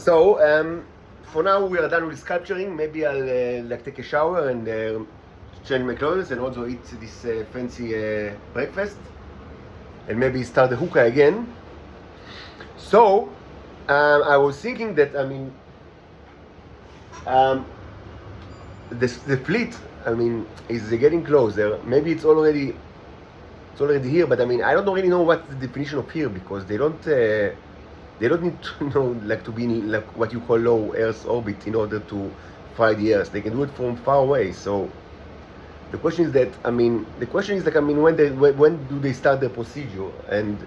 So for now we are done with sculpturing. Maybe I'll like take a shower and change my clothes and also eat this fancy breakfast and maybe start the hookah again. So I was thinking that the fleet is getting closer. Maybe it's already here, but I don't really know what's the definition of here, because they don't need to know to be in like what you call low Earth orbit in order to fly the Earth. They can do it from far away. So the question is when do they start the procedure? And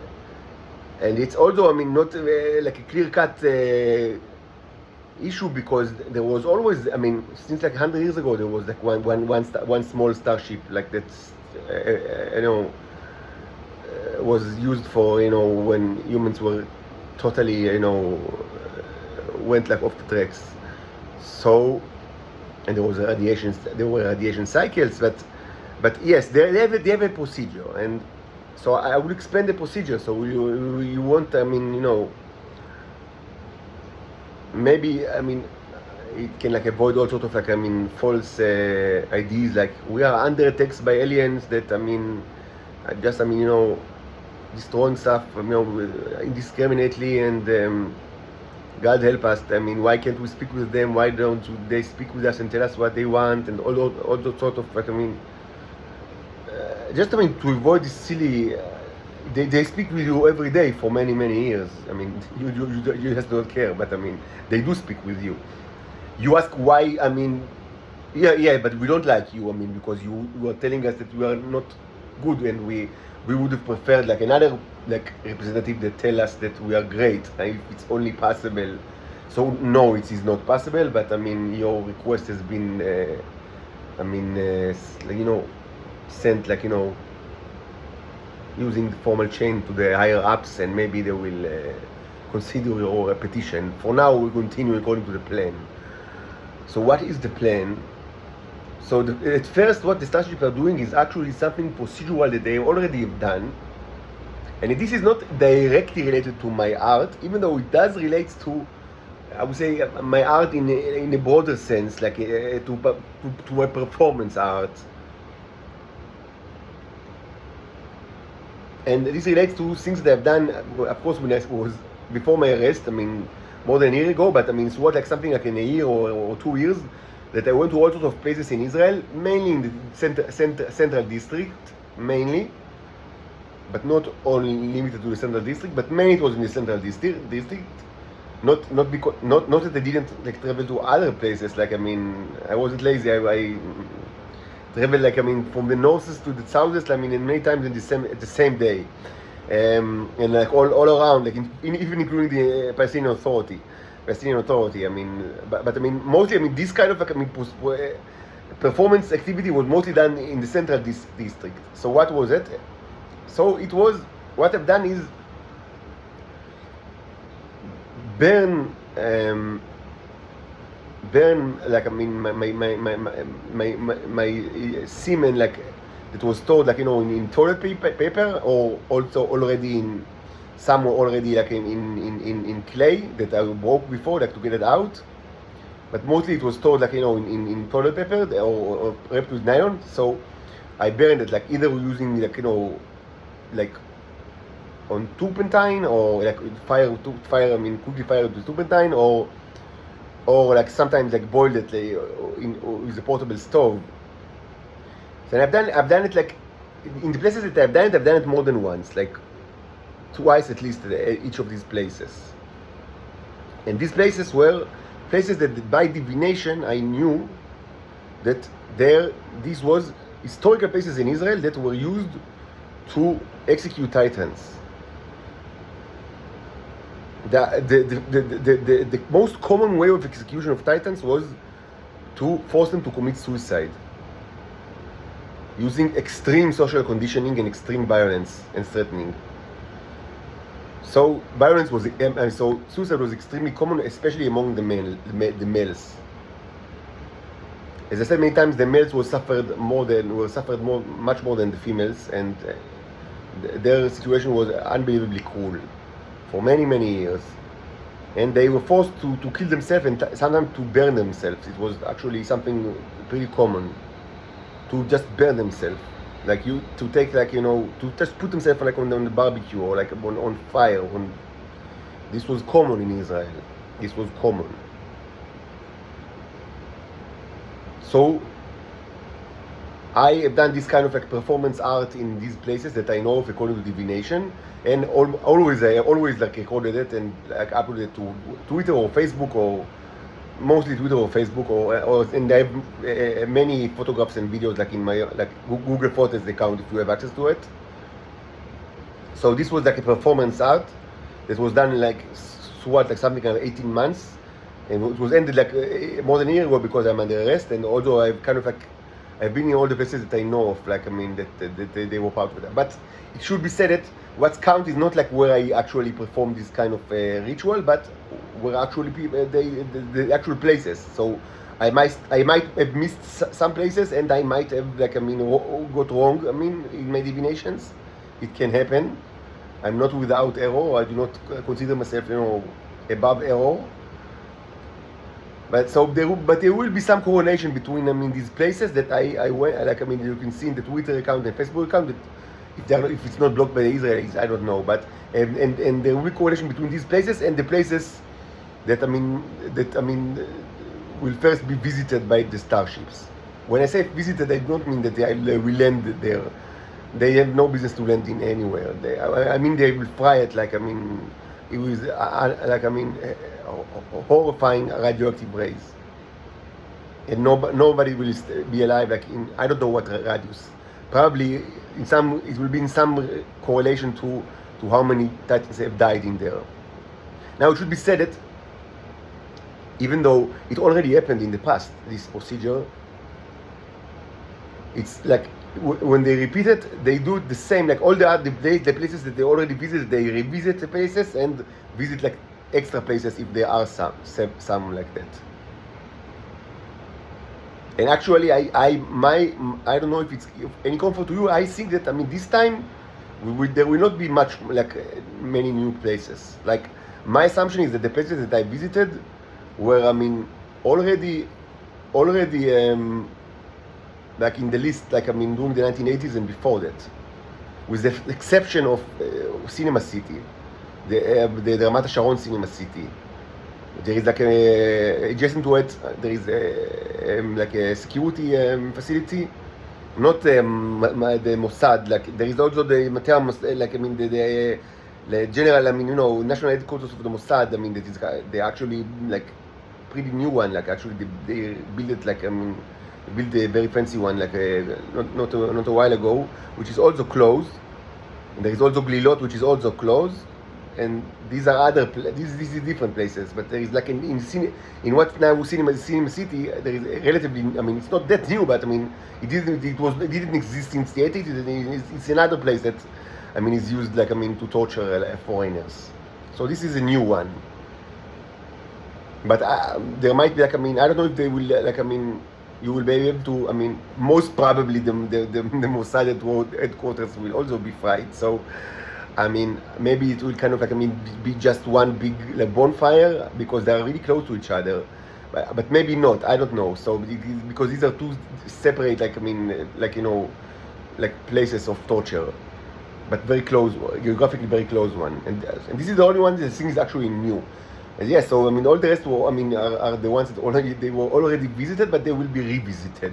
it's also not like a clear-cut issue, because there was always since like 100 years ago there was like one small starship like that's was used for when humans were totally went like off the tracks. So, and there were radiation cycles, but yes, they have a procedure, and so I will explain the procedure. So you want maybe it can like avoid all sort of like false ideas like we are under attacks by aliens that just destroying stuff indiscriminately, and God help us. Why can't we speak with them? Why don't they speak with us and tell us what they want, and all those sort of like just to avoid this silly. They speak with you every day for many years. You just don't care, but they do speak with you. You ask why? Yeah, but we don't like you. Because you are telling us that you are not good, and we would have preferred like another like representative that tell us that we are great, if it's only possible. So no, it is not possible. But your request has been sent using the formal chain to the higher ups, and maybe they will consider your petition. For now, we continue according to the plan. So what is the plan? So at first, what the Starship are doing is actually something procedural that they already have done, and this is not directly related to my art, even though it does relate to, I would say, my art in a broader sense, like to my performance art. And this relates to things that I've done, of course, when I was before my arrest. More than a year ago, but it's what like something like in a year or 2 years that I went to all sorts of places in Israel, mainly in the central district, mainly, but not only limited to the central district, but mainly it was in the central district. Not that I didn't like travel to other places. Like I wasn't lazy. I traveled from the northest to the southest. And many times at the same day. And like all around, like even including the Palestinian Authority. But mostly this kind of like performance activity was mostly done in the central district. So what was it? So it was, what I've done is burn like my semen, like it was stored like in toilet paper, or also already in somewhere already like in clay that I broke before, like to get it out. But mostly it was stored like in toilet paper or wrapped with nylon. So I burned it like either using like like on turpentine, or like quickly fire it with turpentine, or like sometimes like boiled it with a portable stove. So I've done it like in the places that I've done it more than once, like twice at least at each of these places. And these places were places that by divination I knew that these was historical places in Israel that were used to execute titans. The most common way of execution of titans was to force them to commit suicide, using extreme social conditioning and extreme violence and threatening. So violence was, so suicide was extremely common, especially among the males. As I said many times, the males suffered much more than the females, and their situation was unbelievably cruel for many years. and they were forced to kill themselves and sometimes to burn themselves. It was actually something pretty common to just burn themselves, like you to take like to just put themselves like on the barbecue or like on fire. This was common in Israel. This was common. So I have done this kind of like performance art in these places that I know of according to divination, and always I always like recorded it and like uploaded it to Twitter or Facebook, or mostly Twitter or Facebook, or and I have many photographs and videos like in my like Google Photos account if you have access to it. So this was like a performance art that was done like throughout like something like 18 months, and it was ended like more than a year ago because I'm under arrest, and also I've kind of like I've been in all the places that I know of, like I mean that they were part of that. But it should be said that what's count is not like where I actually perform this kind of ritual, but where actually people the actual places. So I might have missed some places, and I might have like got wrong. I mean in my divinations, it can happen. I'm not without error. I do not consider myself above error. But there will be some correlation between these places that I went, like you can see in the Twitter account and Facebook account that if it's not blocked by the Israelis, I don't know, but and there will be correlation between these places and the places that will first be visited by the starships. When I say visited, I don't mean that they will land there. They have no business to land in anywhere. They will fry it it was horrifying radioactive rays, and nobody will be alive. Like in I don't know what radius. Probably it will be in some correlation to how many Titans have died in there. Now it should be said that even though it already happened in the past, this procedure, it's like when they repeat it, they do the same. Like all the places that they already visited, they revisit the places and visit like extra places if there are some like that. And actually, I don't know if it's any comfort to you. I think that this time there will not be many new places. Like my assumption is that the places that I visited were already like in the list, during the 1980s and before that, with the exception of Cinema City, the Ramat HaSharon Cinema City. There is adjacent to it, there is a security facility, not the Mossad. There is also the the general, national headquarters of the Mossad. That is they actually pretty new one. Actually they built it built a very fancy one not a while ago, which is also closed. And there is also Glilot, which is also closed. And these are these is different places, but there is in what now Cinema City, there is relatively, it's not that new, but it didn't exist since the 80s. It's another place that is used to torture foreigners. So this is a new one. But there might be I don't know if they will you will be able to most probably the Mossad headquarters will also be fried. So maybe it will kind of be just one big bonfire because they are really close to each other, but maybe not. I don't know. So because these are two separate places of torture, but very close, geographically very close one. And this is the only one that I think is actually new. And yes, so all the rest were, are the ones that they were already visited, but they will be revisited.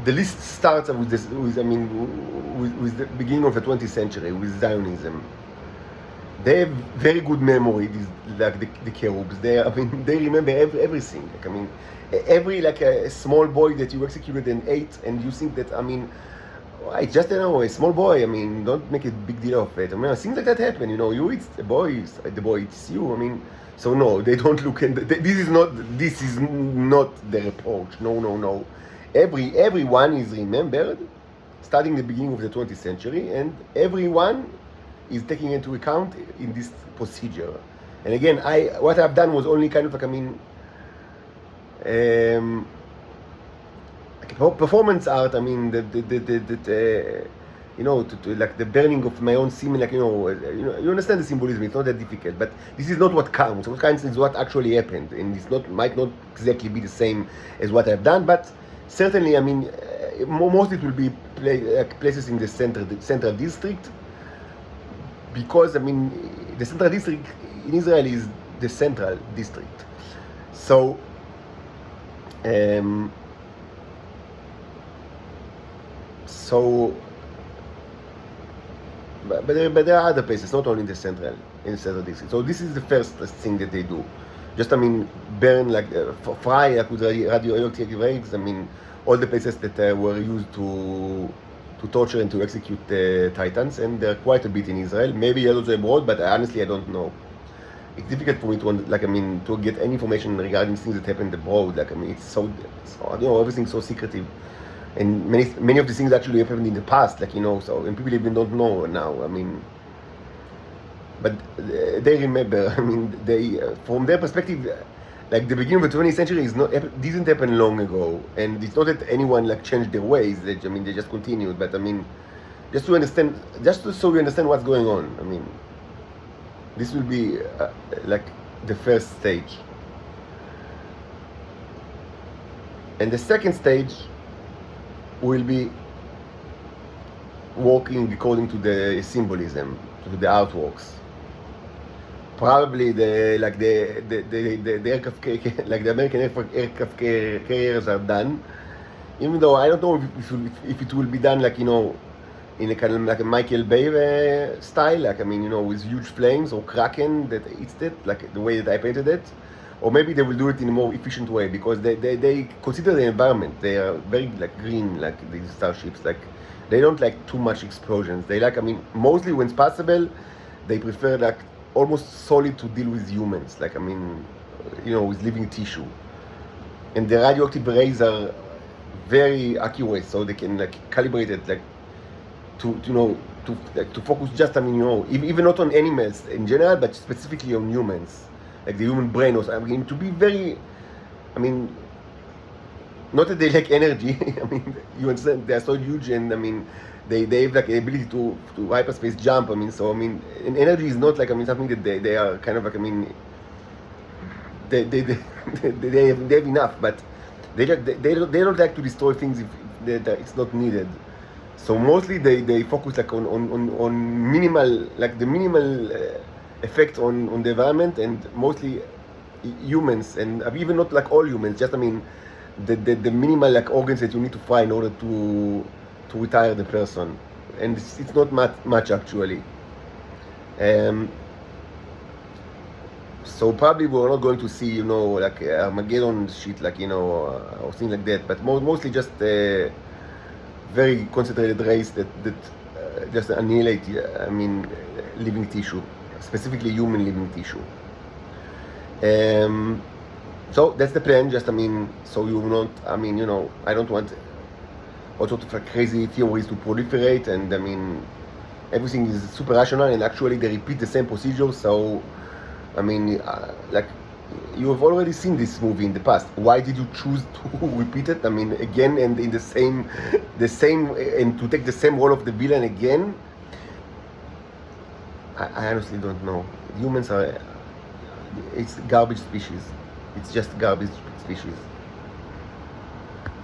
The list starts with the beginning of the 20th century with Zionism. They have very good memory. The cherubs. They remember everything. Every a small boy that you executed and ate, and you think that I just a small boy. Don't make a big deal of it. Things like that happen. You eat the boy eats you. So no, they don't look. This is not the reproach. No. Everyone is remembered, starting the beginning of the 20th century, and everyone is taking into account in this procedure. And again, what I've done was only kind of performance art. to like the burning of my own semen, like you understand the symbolism. It's not that difficult, but this is not what counts. What counts is what actually happened, and it's not might not exactly be the same as what I've done, but certainly, I mean, most it will be places in the central district, because I mean, the central district in Israel is the central district, so. So, but there are other places, not only in the central district. So this is the first thing that they do. Just, I mean, burn, like, fry, like, with radioactive rays. I mean, all the places that were used to torture and to execute Titans, and there are quite a bit in Israel. Maybe also abroad, but honestly, I don't know. It's difficult for me to get any information regarding things that happened abroad. Like, I mean, it's so everything's so secretive. And many of these things actually happened in the past, like, so, and people even don't know now. I mean, but they remember. I mean, they from their perspective, like, the beginning of the 20th century didn't happen long ago, and it's not that anyone like changed their ways. They just continued. But I mean, just so we understand what's going on. I mean, this will be like the first stage, and the second stage will be working according to the symbolism, to the artworks. Probably the aircraft, like the American aircraft carriers are done. Even though I don't know if it will be done like, in a kind of like a Michael Bay style, like, I mean, with huge flames, or Kraken that eats it, like the way that I painted it. Or maybe they will do it in a more efficient way, because they consider the environment. They are very like green, like these starships. Like, they don't like too much explosions. They like, I mean, mostly when it's possible, they prefer like almost solely to deal with humans. Like, I mean, with living tissue. And the radioactive rays are very accurate, so they can like calibrate it like to focus just, I mean, even not on animals in general, but specifically on humans. Like the human brain, or I mean, to be very, I mean, not that they lack energy. I mean, you understand, they are so huge, and I mean, they have like the ability to hyperspace jump. I mean, so I mean, and energy is not like, I mean, something that they are kind of like, I mean, they have enough, but they don't like to destroy things if it's not needed. So mostly they focus like on minimal, like the minimal effect on the environment, and mostly humans, and even not like all humans, just, I mean, the minimal like organs that you need to fry in order to retire the person, and it's not much actually. So probably we're not going to see, like Armageddon shit, like, or things like that, but mostly just very concentrated rays that just annihilate, I mean, living tissue, specifically human living tissue. So that's the plan. Just, I mean, so you not, I mean, I don't want all sorts of like crazy theories to proliferate, and I mean, everything is super rational, and actually they repeat the same procedure. So, I mean, like, you have already seen this movie in the past. Why did you choose to repeat it? I mean, again, and in the same, and to take the same role of the villain again? I honestly don't know. Humans are, it's garbage species. It's just garbage species.